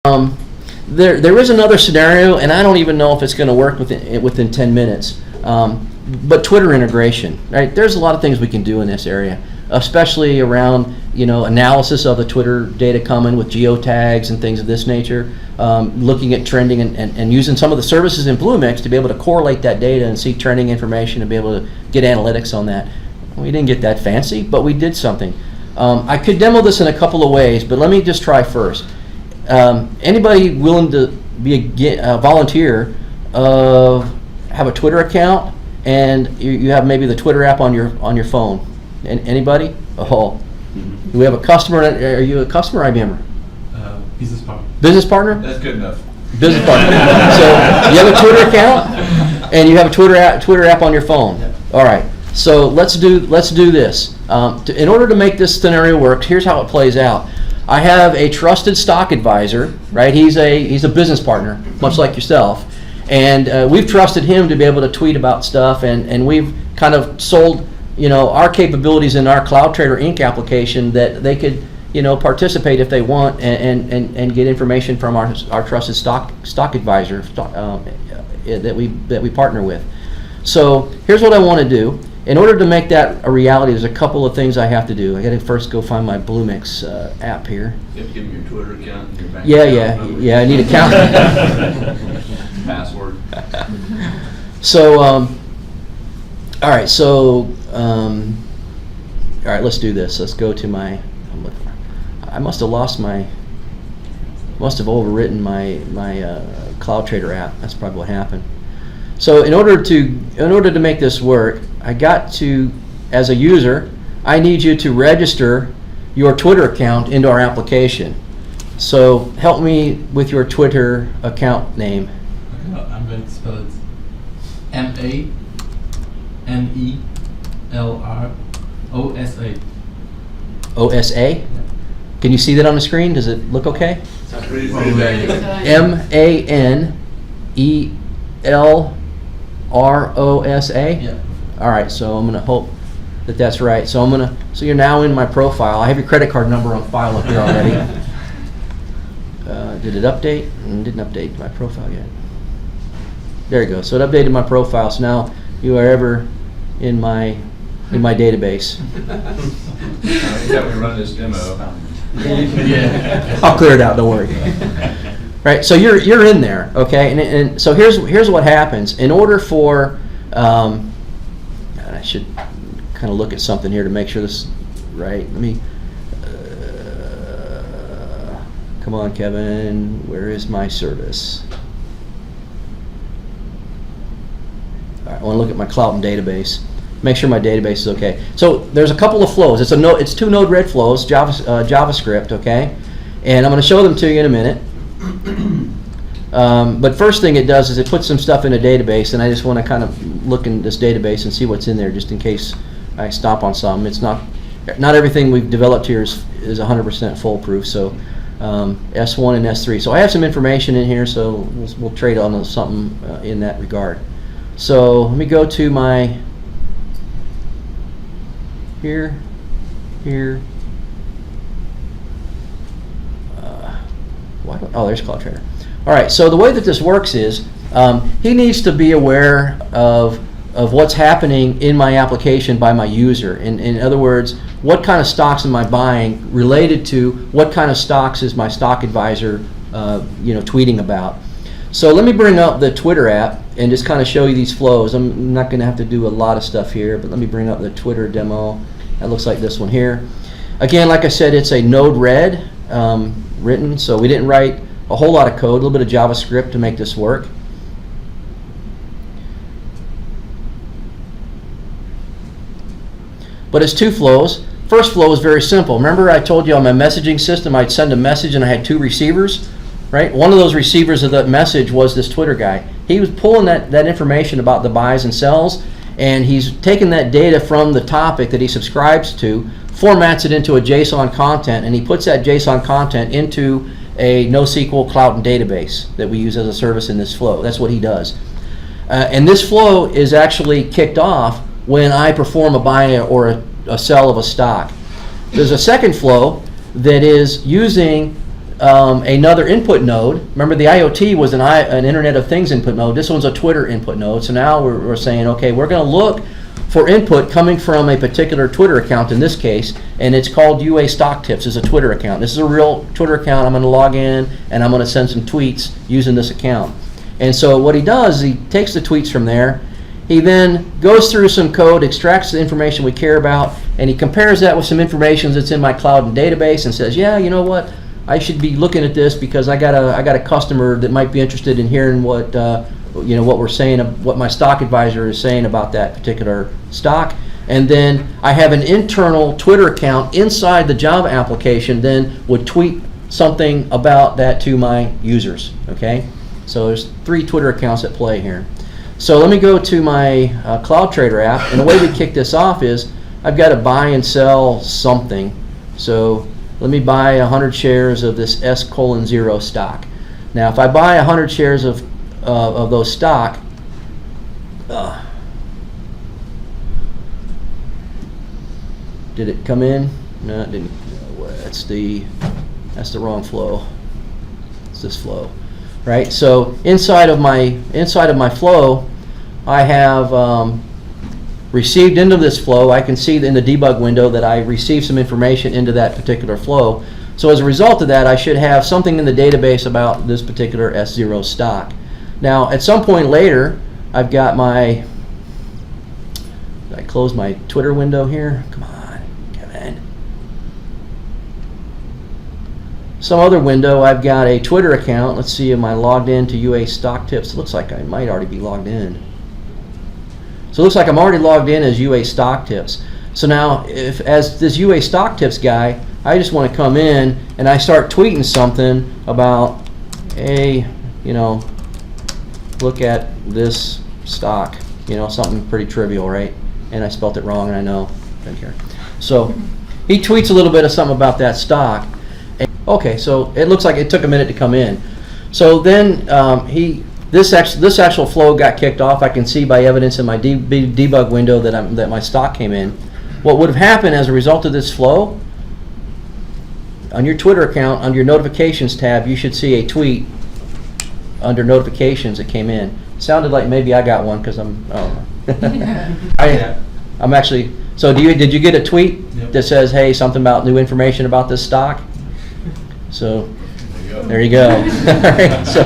There is another scenario, and I don't even know if it's going to work within 10 minutes. But Twitter integration, right? There's a lot of things we can do in this area, especially around analysis of the Twitter data coming with geotags and things of this nature. Looking at trending and using some of the services in Bluemix to be able to correlate that data and see trending information and be able to get analytics on that. We didn't get that fancy, but we did something. I could demo this in a couple of ways, but let me just try first. Anybody willing to be a volunteer have a Twitter account and you have maybe the Twitter app on your phone? Anybody? Oh, do we have a customer? Are you a customer or IBMer? Business partner. Business partner? That's good enough. Business partner. So you have a Twitter account and you have a Twitter app on your phone. Yeah. All right. So let's do this. In order to make this scenario work, here's how it plays out. I have a trusted stock advisor, right? He's a business partner, much like yourself, and we've trusted him to be able to tweet about stuff, and we've kind of sold, our capabilities in our CloudTrader Inc. application that they could, participate if they want and get information from our trusted stock advisor that we partner with. So here's what I want to do. In order to make that a reality, there's a couple of things I have to do. I got to first go find my Bluemix app here. You have to give them your Twitter account and your bank Yeah. account. I need account. Password. So, all right. So, all right. Let's do this. Let's go to I must have overwritten my CloudTrader app. That's probably what happened. So in order to make this work, I got to, as a user, I need you to register your Twitter account into our application. So help me with your Twitter account name. I'm going to spell it MANELROSA. OSA? Yeah. Can you see that on the screen? Does it look okay? Sounds pretty MANELROSA? Yeah. All right, so I'm going to hope that that's right. So so you're now in my profile. I have your credit card number on file up here already. Did it update? Didn't update my profile yet. There you go. So it updated my profile. So now you are ever in my database. Yeah, we run this demo. Yeah. I'll clear it out. Don't worry. Right. So you're in there. Okay. And so here's what happens. In order for I should kind of look at something here to make sure this is right. Let me. Come on, Kevin. Where is my service? All right, I want to look at my Cloud database. Make sure my database is okay. So there's a couple of flows. It's two Node-RED flows, JavaScript, okay? And I'm going to show them to you in a minute. But first thing it does is it puts some stuff in a database, and I just want to kind of look in this database and see what's in there, just in case I stomp on some. It's not everything we've developed here is 100% foolproof. So S1 and S3. So I have some information in here, so we'll trade on something in that regard. So let me go to my here. There's CloudTrader. All right. So the way that this works is he needs to be aware of what's happening in my application by my user. In other words, what kind of stocks am I buying related to what kind of stocks is my stock advisor tweeting about. So let me bring up the Twitter app and just kind of show you these flows. I'm not going to have to do a lot of stuff here, but let me bring up the Twitter demo. That looks like this one here. Again, like I said, it's a Node-RED written, so we didn't write a whole lot of code, a little bit of JavaScript to make this work. But it's two flows. First flow is very simple. Remember I told you on my messaging system I'd send a message and I had two receivers, right? One of those receivers of that message was this Twitter guy. He was pulling that information about the buys and sells, and he's taking that data from the topic that he subscribes to, formats it into a JSON content, and he puts that JSON content into a NoSQL Cloud database that we use as a service in this flow. That's what he does. And this flow is actually kicked off when I perform a buy or a sell of a stock. There's a second flow that is using another input node. Remember, the IoT was an Internet of Things input node. This one's a Twitter input node. So now we're saying, okay, we're going to look for input coming from a particular Twitter account in this case, and it's called UA Stock Tips. It's a Twitter account. This is a real Twitter account. I'm going to log in, and I'm going to send some tweets using this account. And so what he does is he takes the tweets from there. He then goes through some code, extracts the information we care about, and he compares that with some information that's in my cloud and database and says, yeah, you know what? I should be looking at this because I got a customer that might be interested in hearing what what we're saying, what my stock advisor is saying about that particular stock. And then I have an internal Twitter account inside the Java application. Then would tweet something about that to my users. Okay, so there's 3 Twitter accounts at play here. So let me go to my CloudTrader app, and the way we kick this off is I've got to buy and sell something. So let me buy 100 shares of this S:0 stock. Now, if I buy 100 shares of those stock, did it come in? No, it didn't. That's the wrong flow. It's this flow, right? So inside of my flow, I have received into this flow. I can see in the debug window that I received some information into that particular flow. So as a result of that, I should have something in the database about this particular S0 stock. Now, at some point later, I've got my, did I close my Twitter window here? Come on, Kevin. Some other window, I've got a Twitter account. Let's see, am I logged in to UA Stock Tips? It looks like I might already be logged in. So it looks like I'm already logged in as UA Stock Tips. So now, as this UA Stock Tips guy, I just want to come in and I start tweeting something about, hey, look at this stock, something pretty trivial, right? And I spelt it wrong, and I know, don't care. So he tweets a little bit of something about that stock. Okay, so it looks like it took a minute to come in. So then this actual flow got kicked off. I can see by evidence in my debug window that my stock came in. What would have happened as a result of this flow, on your Twitter account, under your notifications tab, you should see a tweet under notifications that came in. Sounded like maybe I got one because I'm actually. So did you get a tweet that says, hey, something about new information about this stock? So there you go. All right, so